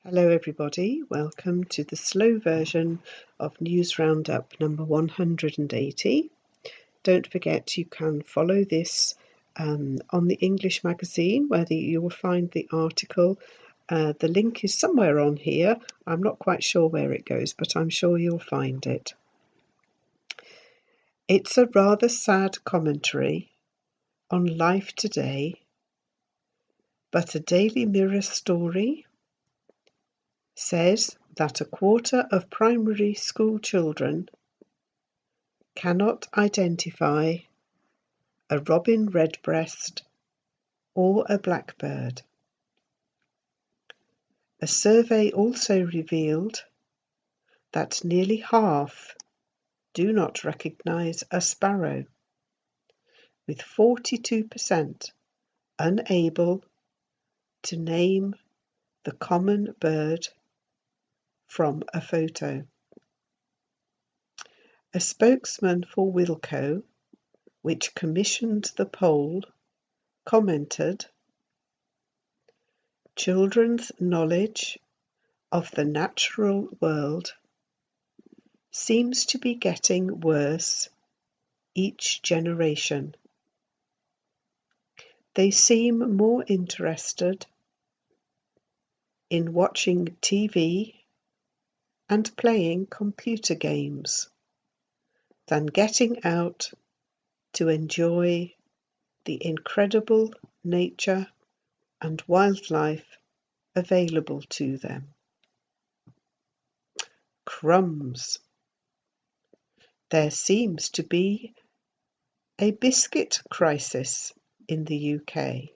Hello everybody, welcome to the slow version of News Roundup number 180. Don't forget you can follow this on the English magazine where you will find the article. The link is somewhere on here. I'm not quite sure where it goes, but I'm sure you'll find it. It's a rather sad commentary on life today, but a Daily Mirror story says that a quarter of primary school children cannot identify a robin redbreast or a blackbird. A survey also revealed that nearly half do not recognise a sparrow, with 42% unable to name the common bird from a photo. A spokesman for Wilco, which commissioned the poll, commented, "Children's knowledge of the natural world seems to be getting worse each generation. They seem more interested in watching TV and playing computer games than getting out to enjoy the incredible nature and wildlife available to them." Crumbs. There seems to be a biscuit crisis in the UK.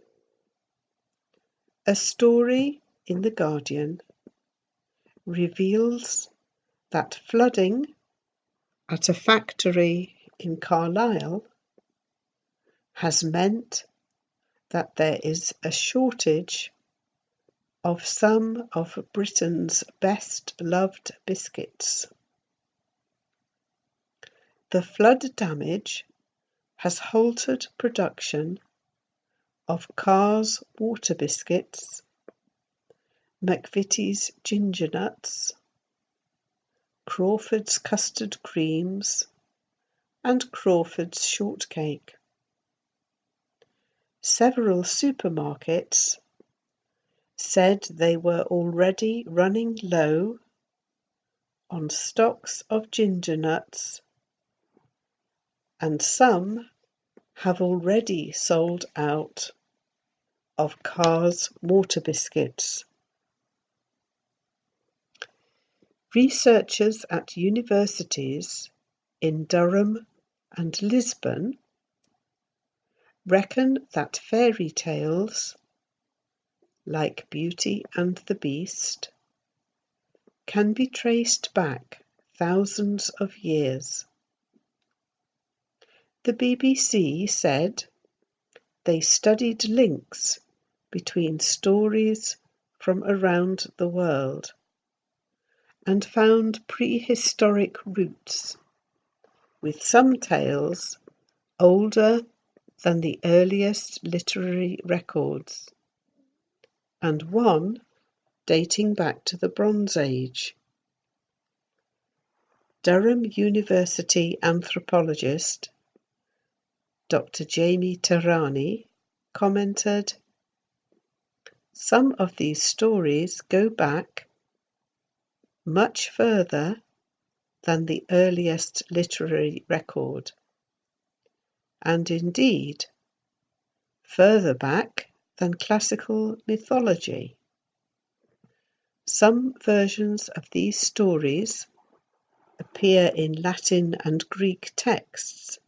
A story in The Guardian reveals that flooding at a factory in Carlisle has meant that there is a shortage of some of Britain's best loved biscuits. The flood damage has halted production of Carr's water biscuits, McVitie's ginger nuts, Crawford's custard creams, and Crawford's shortcake. Several supermarkets said they were already running low on stocks of ginger nuts, and some have already sold out of Carr's water biscuits. Researchers at universities in Durham and Lisbon reckon that fairy tales like Beauty and the Beast can be traced back thousands of years. The BBC said they studied links between stories from around the world and found prehistoric roots, with some tales older than the earliest literary records, and one dating back to the Bronze Age. Durham University anthropologist Dr. Jamie Terrani commented, "Some of these stories go back much further than the earliest literary record, and indeed further back than classical mythology. Some versions of these stories appear in Latin and Greek texts,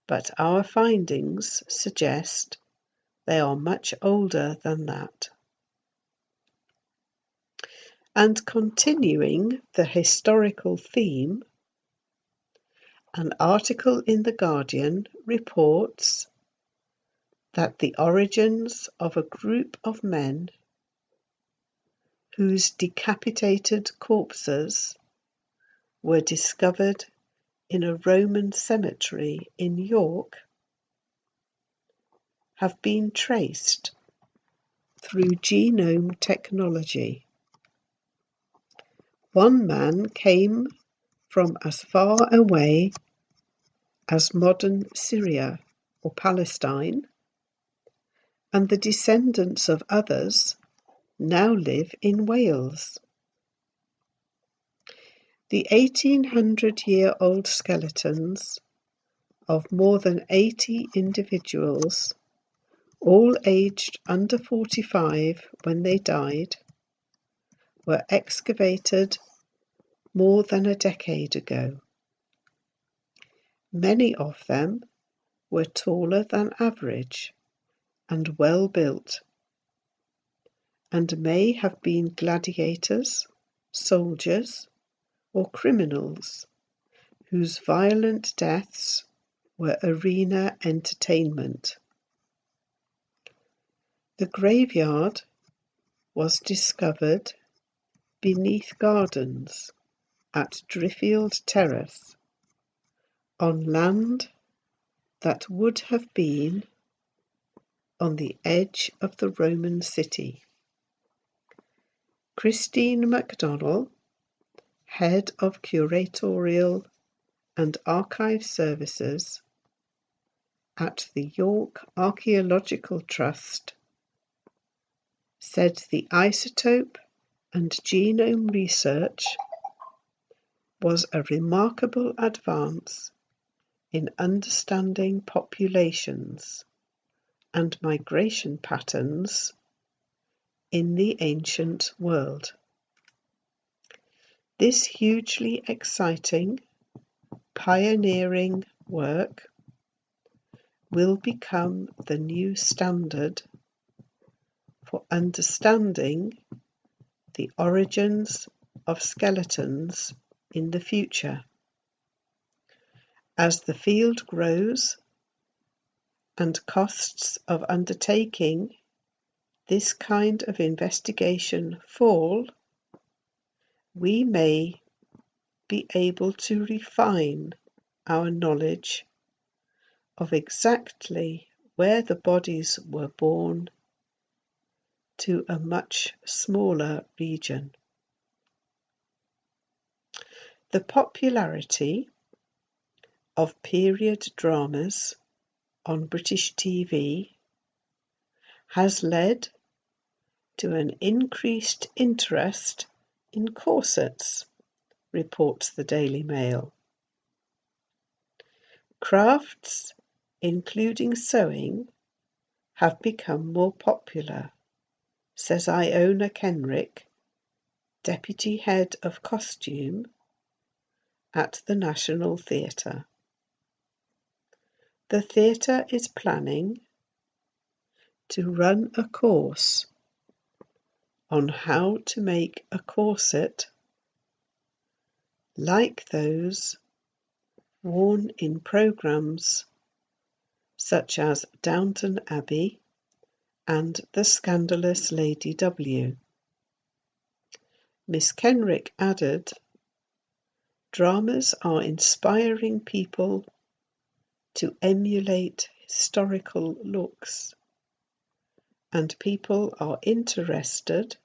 but our findings suggest they are much older than that." And continuing the historical theme, an article in The Guardian reports that the origins of a group of men whose decapitated corpses were discovered in a Roman cemetery in York have been traced through genome technology. One man came from as far away as modern Syria or Palestine, and the descendants of others now live in Wales. The 1800-year-old skeletons of more than 80 individuals, all aged under 45 when they died, were excavated more than a decade ago. Many of them were taller than average and well built, and may have been gladiators, soldiers, or criminals whose violent deaths were arena entertainment. The graveyard was discovered beneath gardens at Driffield Terrace, on land that would have been on the edge of the Roman city. Christine MacDonnell, Head of Curatorial and Archive Services at the York Archaeological Trust, said the isotope and genome research was a remarkable advance in understanding populations and migration patterns in the ancient world. This hugely exciting, pioneering work will become the new standard for understanding the origins of skeletons in the future. As the field grows and costs of undertaking this kind of investigation fall, we may be able to refine our knowledge of exactly where the bodies were born to a much smaller region. The popularity of period dramas on British TV has led to an increased interest in corsets, reports the Daily Mail. Crafts, including sewing, have become more popular, says Iona Kenrick, Deputy Head of Costume at the National Theatre. The theatre is planning to run a course on how to make a corset like those worn in programmes such as Downton Abbey and The Scandalous Lady W. Miss Kenrick added, "Dramas are inspiring people to emulate historical looks, and people are interested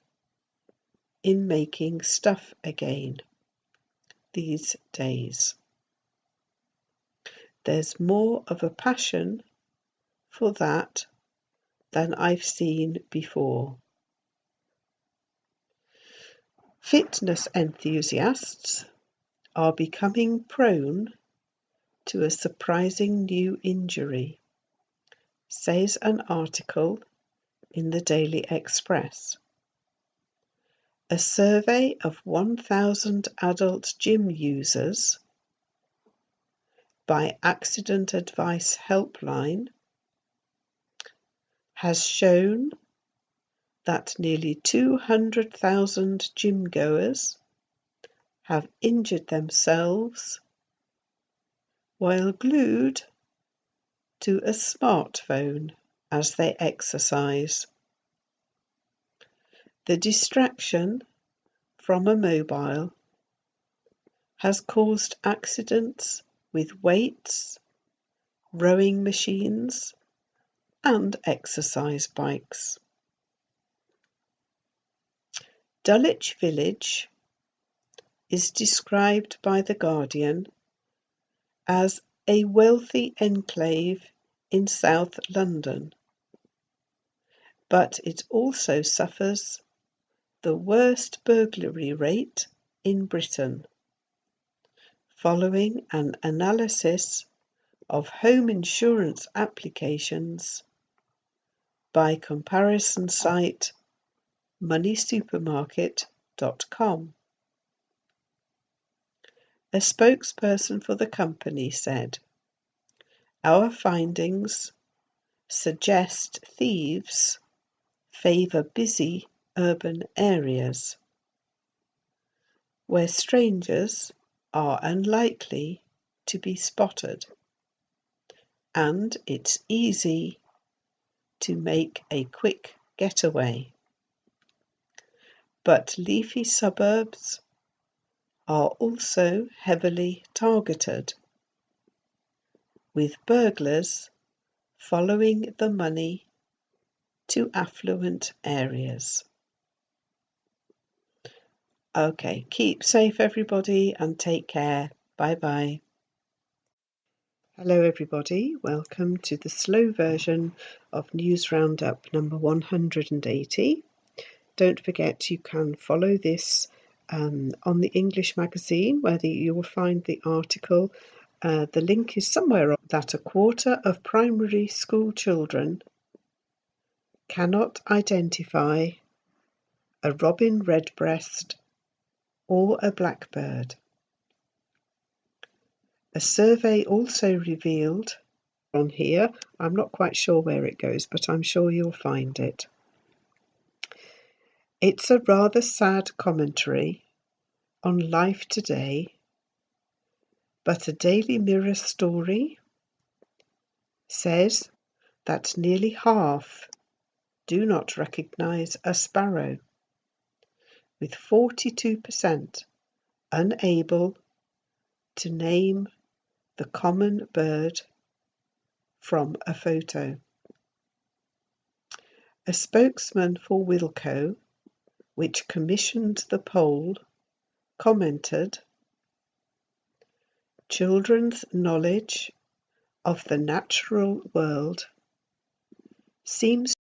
in making stuff again these days. There's more of a passion for that than I've seen before." Fitness enthusiasts are becoming prone to a surprising new injury, says an article in the Daily Express. A survey of 1,000 adult gym users by Accident Advice Helpline has shown that nearly 200,000 gym goers have injured themselves while glued to a smartphone as they exercise. The distraction from a mobile has caused accidents with weights, rowing machines, and exercise bikes. Dulwich Village is described by The Guardian as a wealthy enclave in South London, but it also suffers the worst burglary rate in Britain, following an analysis of home insurance applications by comparison site moneysupermarket.com. A spokesperson for the company said, "Our findings suggest thieves favour busy urban areas, where strangers are unlikely to be spotted, and it's easy to make a quick getaway. But leafy suburbs are also heavily targeted, with burglars following the money to affluent areas." Okay, keep safe everybody and take care. Bye bye. Hello everybody, welcome to the slow version of News Roundup number 180. Don't forget you can follow this on the English magazine where you will find the article. The link is somewhere that a quarter of primary school children cannot identify a robin redbreast or a blackbird. A survey also revealed on here, I'm not quite sure where it goes, but I'm sure you'll find it. It's a rather sad commentary on life today, but a Daily Mirror story says that nearly half do not recognise a sparrow, with 42% unable to name the common bird from a photo. A spokesman for Wilco, which commissioned the poll, commented, "Children's knowledge of the natural world seems